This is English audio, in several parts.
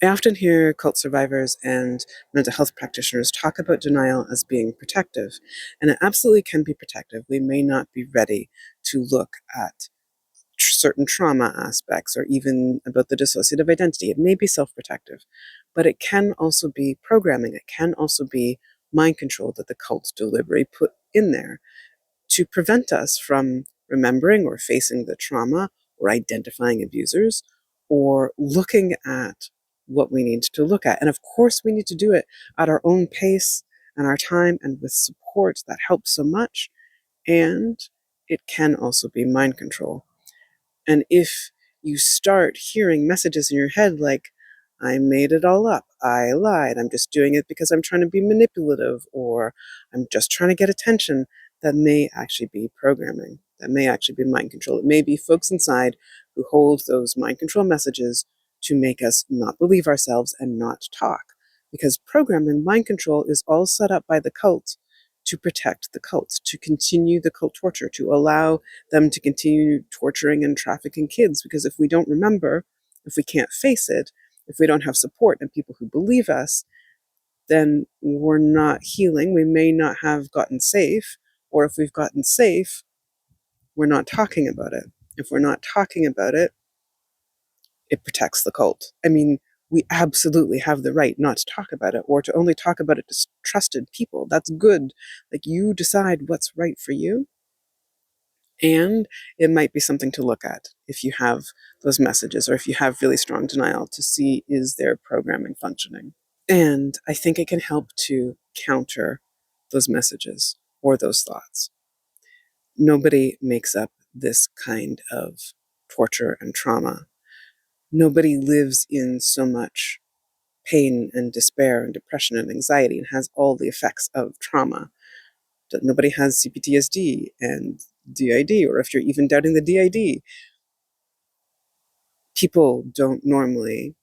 I often hear cult survivors and mental health practitioners talk about denial as being protective, and it absolutely can be protective. We may not be ready to look at certain trauma aspects or even about the dissociative identity. It may be self-protective, but it can also be programming. It can also be mind control that the cult deliberately put in there to prevent us from remembering or facing the trauma or identifying abusers or looking at what we need to look at. And of course, we need to do it at our own pace and our time and with support that helps so much. And it can also be mind control. And if you start hearing messages in your head like, I made it all up, I lied, I'm just doing it because I'm trying to be manipulative, or I'm just trying to get attention, that may actually be programming. That may actually be mind control. It may be folks inside who hold those mind control messages to make us not believe ourselves and not talk. Because programming, mind control, is all set up by the cult to protect the cult, to continue the cult torture, to allow them to continue torturing and trafficking kids. Because if we don't remember, if we can't face it, if we don't have support and people who believe us, then we're not healing. We may not have gotten safe, or if we've gotten safe, we're not talking about it. If we're not talking about it, it protects the cult. I mean, we absolutely have the right not to talk about it, or to only talk about it to trusted people. That's good. Like, you decide what's right for you. And it might be something to look at if you have those messages, or if you have really strong denial, to see, is their programming functioning? And I think it can help to counter those messages or those thoughts. Nobody makes up this kind of torture and trauma. Nobody lives in so much pain and despair and depression and anxiety and has all the effects of trauma. Nobody has CPTSD and DID, or if you're even doubting the DID, people don't normally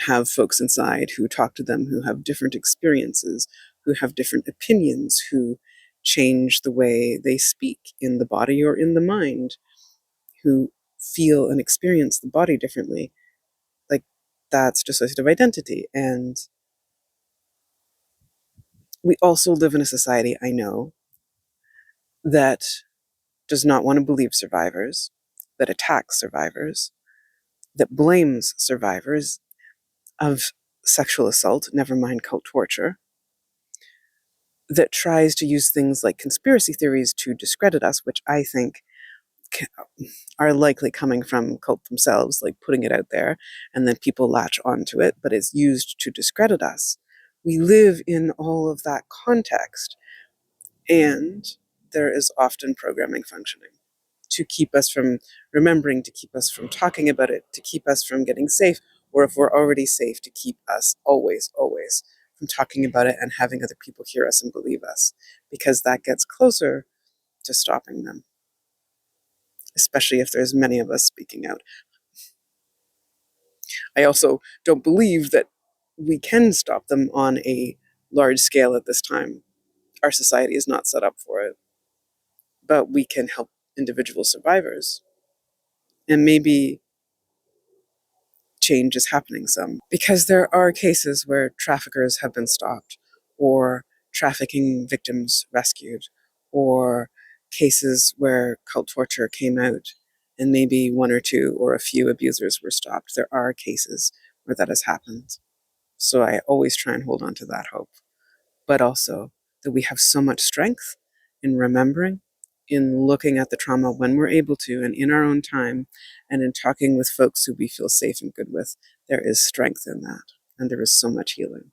have folks inside who talk to them, who have different experiences, who have different opinions, who change the way they speak in the body or in the mind, who feel and experience the body differently. Like, that's dissociative identity. And we also live in a society, I know, that does not want to believe survivors, that attacks survivors, that blames survivors of sexual assault, never mind cult torture, that tries to use things like conspiracy theories to discredit us, which I think are likely coming from cult themselves, like putting it out there, and then people latch onto it, but it's used to discredit us. We live in all of that context, and there is often programming functioning to keep us from remembering, to keep us from talking about it, to keep us from getting safe, or if we're already safe, to keep us always from talking about it and having other people hear us and believe us, because that gets closer to stopping them, especially if there's many of us speaking out. I also don't believe that we can stop them on a large scale at this time. Our society is not set up for it, but we can help individual survivors, and maybe change is happening some, because there are cases where traffickers have been stopped, or trafficking victims rescued, or cases where cult torture came out and maybe one or two or a few abusers were stopped. There are cases where that has happened. So I always try and hold on to that hope, but also that we have so much strength in remembering, in looking at the trauma when we're able to, and in our own time, and in talking with folks who we feel safe and good with. There is strength in that, and there is so much healing.